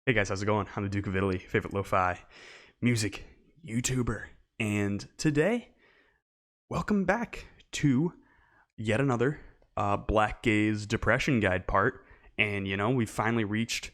Hey guys, how's it going? I'm the Duke of Italy, favorite lo-fi music YouTuber. And today, welcome back to yet another Blackgaze Depression Guide part. And, we've finally reached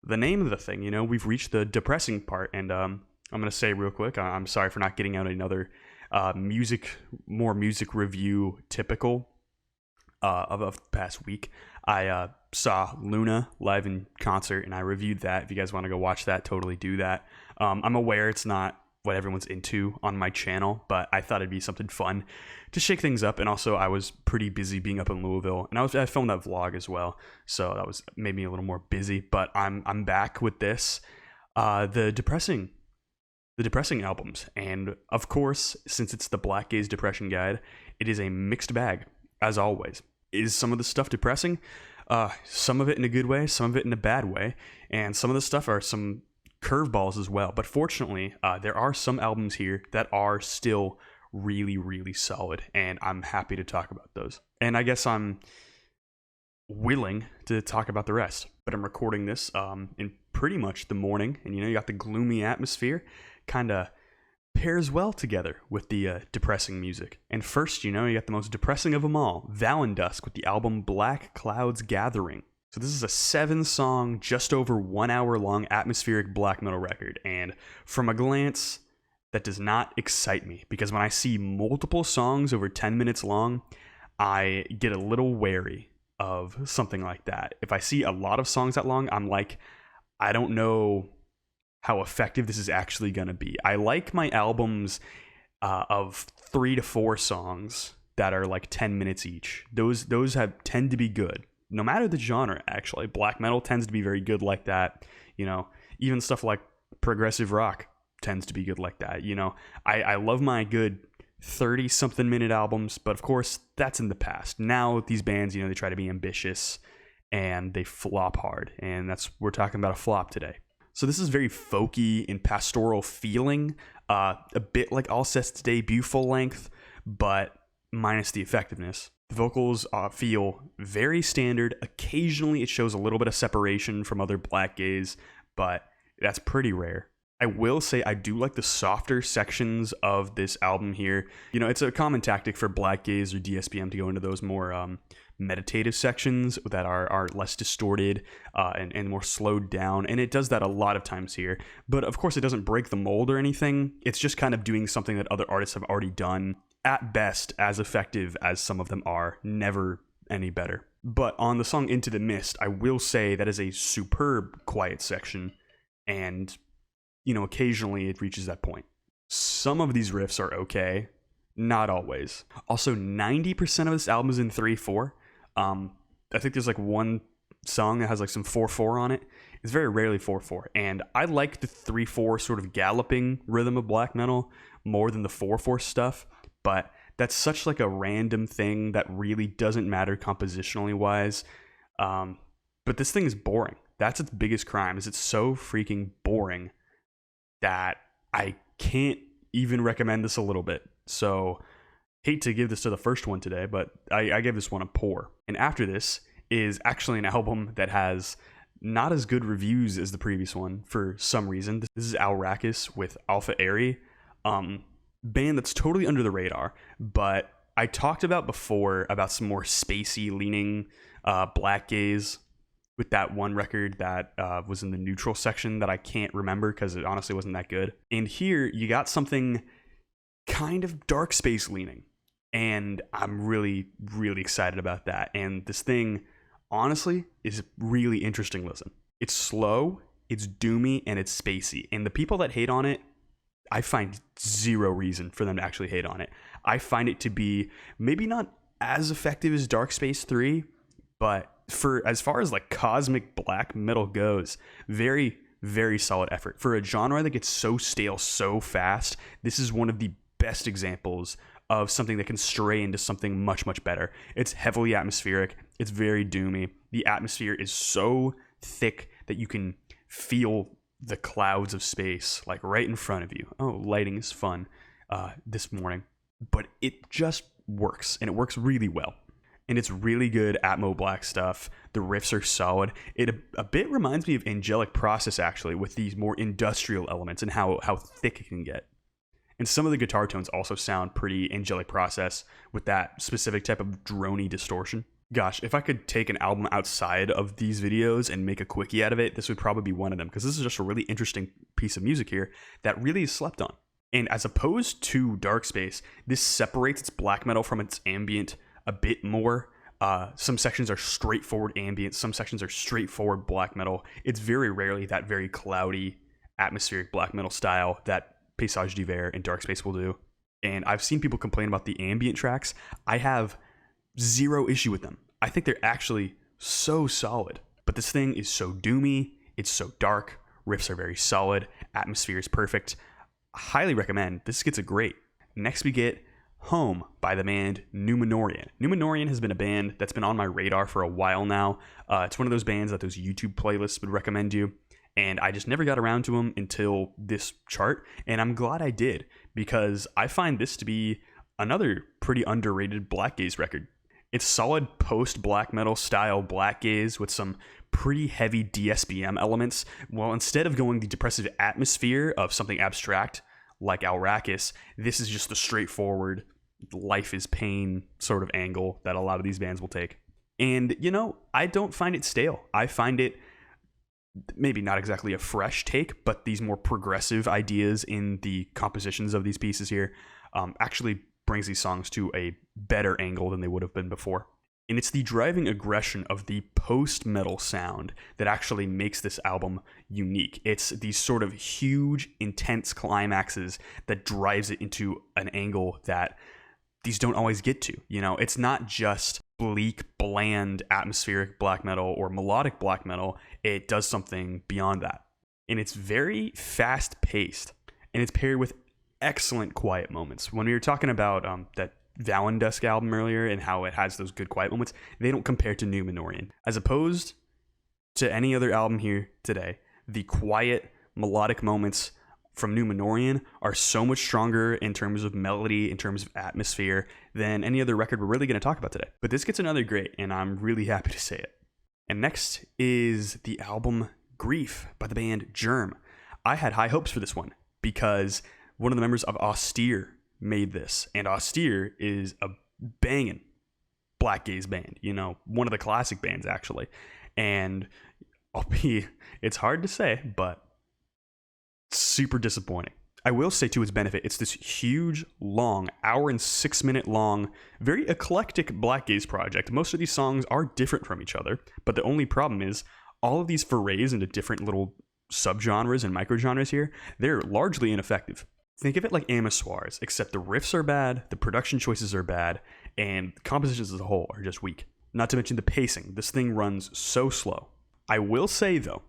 the name of the thing. We've reached the depressing part. And I'm going to say real quick, I'm sorry for not getting out another more music review typical of the past week. I saw Luna live in concert and I reviewed that. If you guys want to go watch that, totally do that. I'm aware it's not what everyone's into on my channel, but I thought it'd be something fun to shake things up. And also I was pretty busy being up in Louisville, and I filmed that vlog as well, so that made me a little more busy. But I'm back with this, the depressing albums. And of course, since it's the Blackgaze Depression Guide, it is a mixed bag, as always. Is some of the stuff depressing? Some of it in a good way, some of it in a bad way, and some of the stuff are some curveballs as well. But fortunately, there are some albums here that are still really, really solid, and I'm happy to talk about those. And I guess I'm willing to talk about the rest, but I'm recording this in pretty much the morning, and you got the gloomy atmosphere, kind of pairs well together with the depressing music. And first, you got the most depressing of them all, Valendusk, with the album Black Clouds Gathering. So this is a 7-song, just over 1 hour long atmospheric black metal record. And from a glance, that does not excite me, because when I see multiple songs over 10 minutes long, I get a little wary of something like that. If I see a lot of songs that long, I'm like, I don't know how effective this is actually going to be. I like my albums of 3 to 4 songs that are like 10 minutes each. Those tend to be good, no matter the genre. Actually, black metal tends to be very good like that. Even stuff like progressive rock tends to be good like that. I love my good 30-something minute albums, but of course that's in the past. Now these bands, they try to be ambitious and they flop hard, and we're talking about a flop today. So this is very folky and pastoral feeling, a bit like Alcest's debut full length, but minus the effectiveness. The vocals feel very standard. Occasionally it shows a little bit of separation from other Blackgaze, but that's pretty rare. I will say I do like the softer sections of this album here. It's a common tactic for Blackgaze or DSPM to go into those more meditative sections that are less distorted and more slowed down, and it does that a lot of times here. But of course it doesn't break the mold or anything. It's just kind of doing something that other artists have already done, at best as effective as some of them are, never any better. But on the song Into the Mist, I will say that is a superb quiet section, and occasionally it reaches that point. Some of these riffs are okay, not always. Also, 90% of this album is in 3/4. I think there's like one song that has like some 4/4 on it. It's very rarely 4/4, and I like the 3/4 sort of galloping rhythm of black metal more than the 4/4 stuff. But that's such like a random thing that really doesn't matter compositionally wise. But this thing is boring. That's its biggest crime. Is it's so freaking boring that I can't even recommend this a little bit. So hate to give this to the first one today, but I gave this one a poor. And after this is actually an album that has not as good reviews as the previous one for some reason. This is Alrakus with Alpha Airy, band that's totally under the radar, but I talked about before about some more spacey leaning Blackgaze with that one record that was in the neutral section that I can't remember because it honestly wasn't that good. And here you got something kind of dark space leaning, and I'm really, really excited about that. And this thing, honestly, is really interesting listen. It's slow, it's doomy, and it's spacey. And the people that hate on it, I find zero reason for them to actually hate on it. I find it to be maybe not as effective as Dark Space 3, but for as far as like cosmic black metal goes, very, very solid effort. For a genre that gets so stale so fast, this is one of the best examples of something that can stray into something much, much better. It's heavily atmospheric. It's very doomy. The atmosphere is so thick that you can feel the clouds of space like right in front of you. Oh, lighting is fun this morning. But it just works, and it works really well. and it's really good Atmo Black stuff. The riffs are solid. It a bit reminds me of Angelic Process, actually, with these more industrial elements and how thick it can get. And some of the guitar tones also sound pretty Angelic Process with that specific type of droney distortion. Gosh, if I could take an album outside of these videos and make a quickie out of it, this would probably be one of them, because this is just a really interesting piece of music here that really is slept on. And as opposed to Dark Space, this separates its black metal from its ambient a bit more. Some sections are straightforward ambient, some sections are straightforward black metal. It's very rarely that very cloudy, atmospheric black metal style that Paysage d'Hiver and Dark Space will do. And I've seen people complain about the ambient tracks. I have zero issue with them. I think they're actually so solid. But this thing is so doomy, it's so dark, riffs are very solid, atmosphere is perfect. I highly recommend. This gets a great. Next we get Home by the band Numenorean. Numenorean has been a band that's been on my radar for a while now. It's one of those bands that those YouTube playlists would recommend you. And I just never got around to them until this chart. And I'm glad I did, because I find this to be another pretty underrated Blackgaze record. It's solid post-black metal style Blackgaze with some pretty heavy DSBM elements. Well, instead of going the depressive atmosphere of something abstract like Alrakus, this is just the straightforward life is pain sort of angle that a lot of these bands will take. And, you know, I don't find it stale. I find it maybe not exactly a fresh take, but these more progressive ideas in the compositions of these pieces here actually brings these songs to a better angle than they would have been before. And it's the driving aggression of the post-metal sound that actually makes this album unique. It's these sort of huge, intense climaxes that drives it into an angle that these don't always get to. You know, it's not just bleak, bland, atmospheric black metal or melodic black metal. It does something beyond that. And it's very fast-paced, and it's paired with excellent quiet moments. When we were talking about that Valendusk album earlier and how it has those good quiet moments, they don't compare to Numenorean. As opposed to any other album here today, the quiet, melodic moments from Numenorean are so much stronger in terms of melody, in terms of atmosphere, than any other record we're really going to talk about today. But this gets another great, and I'm really happy to say it. And next is the album Grief by the band Germ. I had high hopes for this one because one of the members of Austere made this, and Austere is a banging Blackgaze band, you know, one of the classic bands actually. And it's hard to say, but super disappointing. I will say to its benefit, it's this huge, long, hour and 6 minute long, very eclectic Blackgaze project. Most of these songs are different from each other, but the only problem is all of these forays into different little subgenres and microgenres here, they're largely ineffective. Think of it like Amazoirs, except the riffs are bad, the production choices are bad, and the compositions as a whole are just weak. Not to mention the pacing. This thing runs so slow. I will say, though,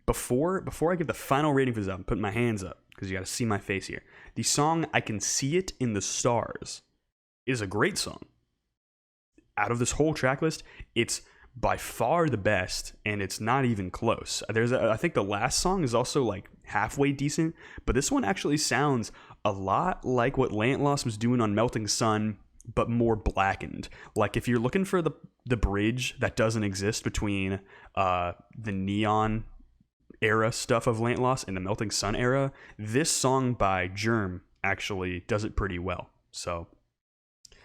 before I give the final rating for this album, put my hands up, because you got to see my face here. The song I Can See It in the Stars is a great song. Out of this whole track list, it's by far the best, and it's not even close. I think the last song is also like halfway decent, but this one actually sounds a lot like what Lantlos was doing on Melting Sun, but more blackened. Like if you're looking for the bridge that doesn't exist between the Neon era stuff of Lantlos and the Melting Sun era, this song by Germ actually does it pretty well. So,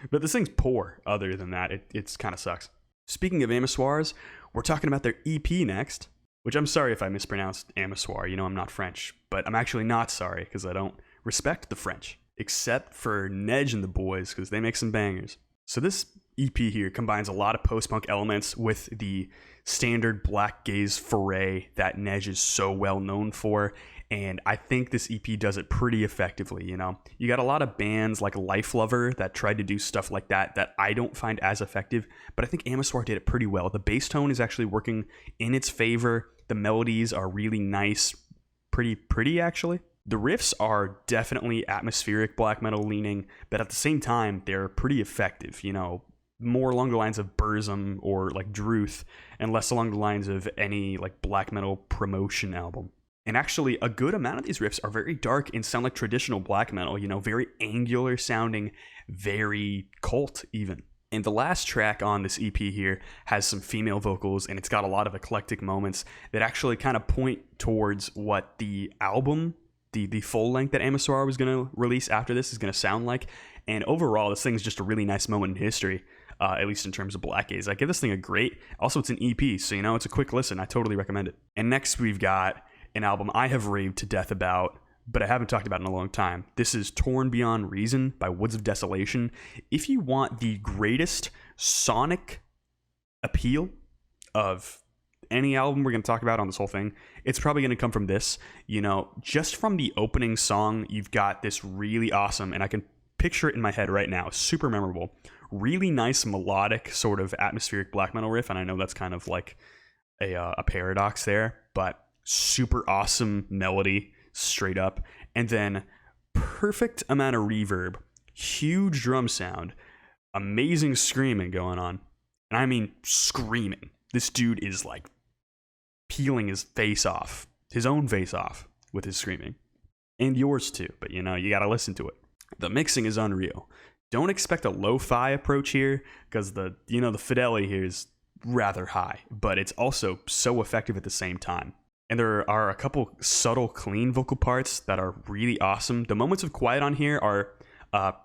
but this thing's poor. Other than that, it's kind of sucks. Speaking of Amazoirs, we're talking about their EP next, which I'm sorry if I mispronounced Amazoir. You know, I'm not French, but I'm actually not sorry because I don't respect the French, except for Nej and the boys, because they make some bangers. So this EP here combines a lot of post-punk elements with the standard Blackgaze foray that Nej is so well known for, and I think this EP does it pretty effectively. You know, you got a lot of bands like Life Lover that tried to do stuff like that I don't find as effective, but I think Amazoir did it pretty well. The bass tone is actually working in its favor. The melodies are really nice, pretty actually. The riffs are definitely atmospheric black metal leaning, but at the same time, they're pretty effective, you know, more along the lines of Burzum or like Druth, and less along the lines of any like black metal promotion album. And actually, a good amount of these riffs are very dark and sound like traditional black metal, you know, very angular sounding, very cult even. And the last track on this EP here has some female vocals, and it's got a lot of eclectic moments that actually kind of point towards what the album, the full length that Amazoir was going to release after this, is going to sound like. And overall, this thing's just a really nice moment in history, at least in terms of Blackgaze. I give this thing a great. Also, it's an EP, so it's a quick listen. I totally recommend it. And next, we've got an album I have raved to death about, but I haven't talked about in a long time. This is Torn Beyond Reason by Woods of Desolation. If you want the greatest sonic appeal of any album we're going to talk about on this whole thing, it's probably going to come from this. Just from the opening song, you've got this really awesome, and I can picture it in my head right now, super memorable, really nice melodic sort of atmospheric black metal riff, and I know that's kind of like a paradox there, but super awesome melody, straight up, and then perfect amount of reverb, huge drum sound, amazing screaming going on, and I mean screaming. This dude is like peeling his own face off with his screaming, and yours too, but you gotta listen to it. The mixing is unreal. Don't expect a lo-fi approach here, because the fidelity here is rather high, but it's also so effective at the same time. And there are a couple subtle, clean vocal parts that are really awesome. The moments of quiet on here are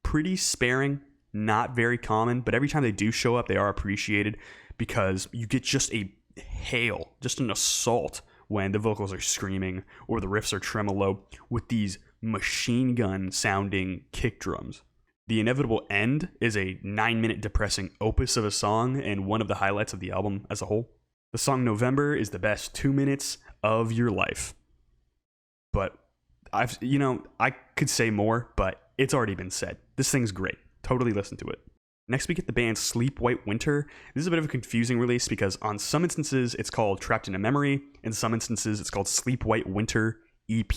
pretty sparing, not very common, but every time they do show up, they are appreciated, because you get just an assault when the vocals are screaming or the riffs are tremolo with these machine gun sounding kick drums. The Inevitable End is a 9-minute depressing opus of a song and one of the highlights of the album as a whole. The song November is the best 2 minutes of your life. But I could say more, but it's already been said. This thing's great. Totally listen to it. Next, we get the band Sleep White Winter. This is a bit of a confusing release because on some instances it's called Trapped in a Memory, in some instances it's called Sleep White Winter EP.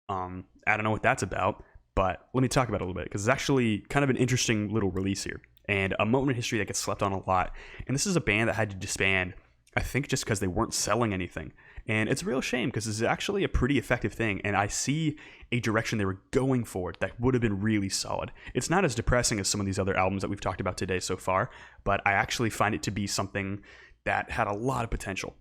I don't know what that's about, but let me talk about it a little bit, because it's actually kind of an interesting little release here and a moment in history that gets slept on a lot. And this is a band that had to disband, I think, just because they weren't selling anything. And it's a real shame, because this is actually a pretty effective thing, and I see a direction they were going for that would have been really solid. It's not as depressing as some of these other albums that we've talked about today so far, but I actually find it to be something that had a lot of potential.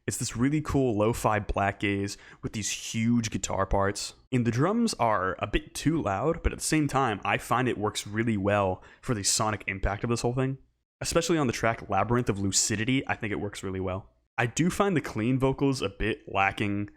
It's this really cool lo-fi Blackgaze with these huge guitar parts. And the drums are a bit too loud, but at the same time, I find it works really well for the sonic impact of this whole thing. Especially on the track Labyrinth of Lucidity, I think it works really well. I do find the clean vocals a bit lacking,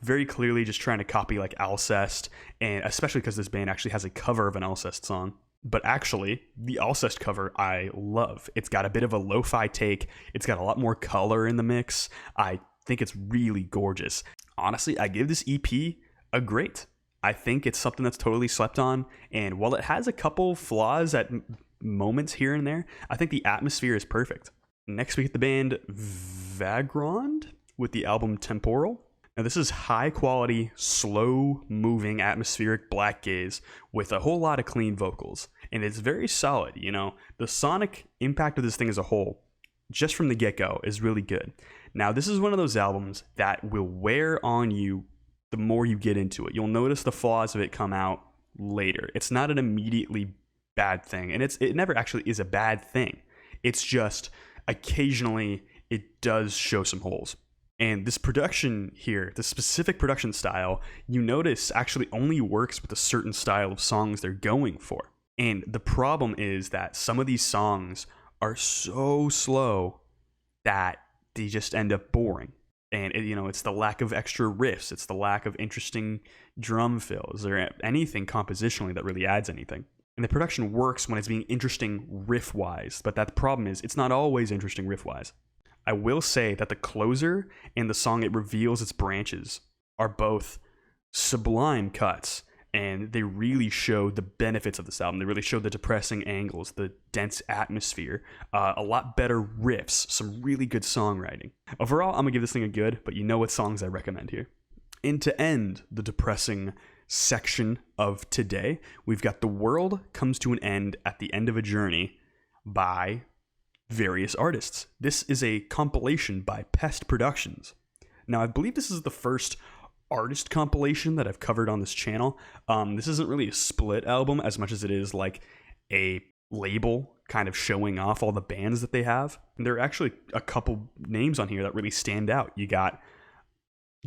very clearly just trying to copy like Alcest, and especially because this band actually has a cover of an Alcest song. But actually, the Alcest cover I love. It's got a bit of a lo-fi take. It's got a lot more color in the mix. I think it's really gorgeous. Honestly, I give this EP a great. I think it's something that's totally slept on, and while it has a couple flaws at moments here and there, I think the atmosphere is perfect. Next, we get the band Vagrant with the album Temporal. Now, this is high-quality, slow-moving, atmospheric Blackgaze with a whole lot of clean vocals, and it's very solid. The sonic impact of this thing as a whole, just from the get-go, is really good. Now, this is one of those albums that will wear on you the more you get into it. You'll notice the flaws of it come out later. It's not an immediately bad thing, and it never actually is a bad thing. It's just occasionally it does show some holes. And this production here, the specific production style, you notice actually only works with a certain style of songs they're going for. And the problem is that some of these songs are so slow that they just end up boring. And it's the lack of extra riffs, it's the lack of interesting drum fills or anything compositionally that really adds anything. And the production works when it's being interesting riff-wise, but that problem is it's not always interesting riff-wise. I will say that the closer and the song it reveals its branches are both sublime cuts, and they really show the benefits of this album. They really show the depressing angles, the dense atmosphere, a lot better riffs, some really good songwriting. Overall, I'm going to give this thing a good, but you know what songs I recommend here. And to end the depressing section of today, we've got The World Comes to an End at the End of a Journey by various artists. This is a compilation by Pest Productions. Now, I believe this is the first artist compilation that I've covered on this channel. This isn't really a split album as much as it is like a label kind of showing off all the bands that they have. And there are actually a couple names on here that really stand out. You got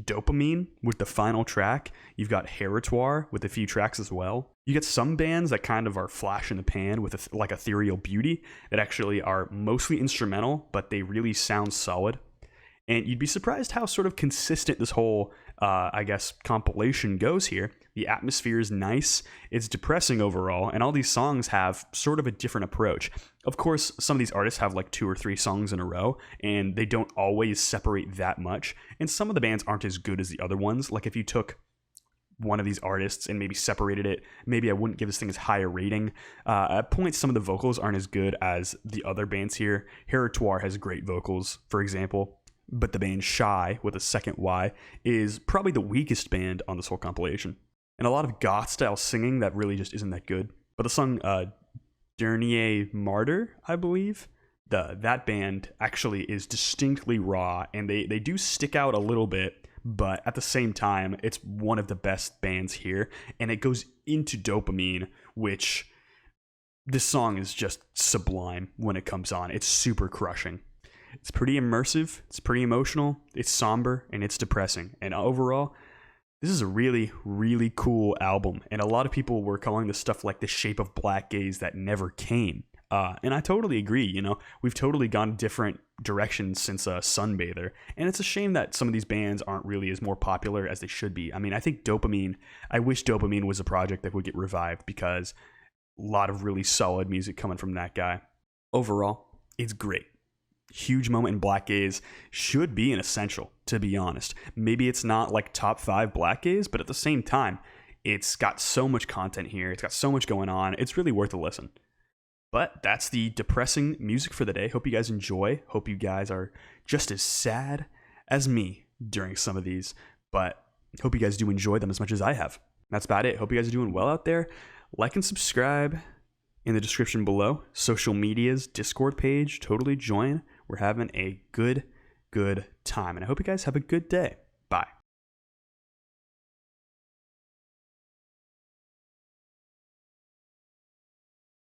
Dopamine with the final track. You've got Heritoire with a few tracks as well. You get some bands that kind of are flash in the pan with like Ethereal Beauty that actually are mostly instrumental, but they really sound solid. And you'd be surprised how sort of consistent this whole, compilation goes here. The atmosphere is nice, it's depressing overall, and all these songs have sort of a different approach. Of course, some of these artists have like 2 or 3 songs in a row, and they don't always separate that much. And some of the bands aren't as good as the other ones. Like if you took one of these artists and maybe separated it, maybe I wouldn't give this thing as high a rating. At points, some of the vocals aren't as good as the other bands here. Heritoire has great vocals, for example. But the band Shy, with a second Y, is probably the weakest band on this whole compilation. And a lot of goth-style singing that really just isn't that good. But the song Dernier Martyr, I believe, that band actually is distinctly raw, and they do stick out a little bit, but at the same time, it's one of the best bands here, and it goes into Dopamine, which this song is just sublime when it comes on. It's super crushing. It's pretty immersive, it's pretty emotional, it's somber, and it's depressing. And overall, this is a really, really cool album. And a lot of people were calling this stuff like the shape of Blackgaze that never came. And I totally agree, you know. We've totally gone different directions since Sunbather. And it's a shame that some of these bands aren't really as more popular as they should be. I mean, I think I wish Dopamine was a project that would get revived because a lot of really solid music coming from that guy. Overall, it's great. Huge moment in Blackgaze, should be an essential, to be honest. Maybe it's not like top 5 Blackgaze, but at the same time, it's got so much content here. It's got so much going on. It's really worth a listen. But that's the depressing music for the day. Hope you guys enjoy. Hope you guys are just as sad as me during some of these. But hope you guys do enjoy them as much as I have. That's about it. Hope you guys are doing well out there. Like and subscribe in the description below. Social medias, Discord page, totally join. We're having a good time. And I hope you guys have a good day.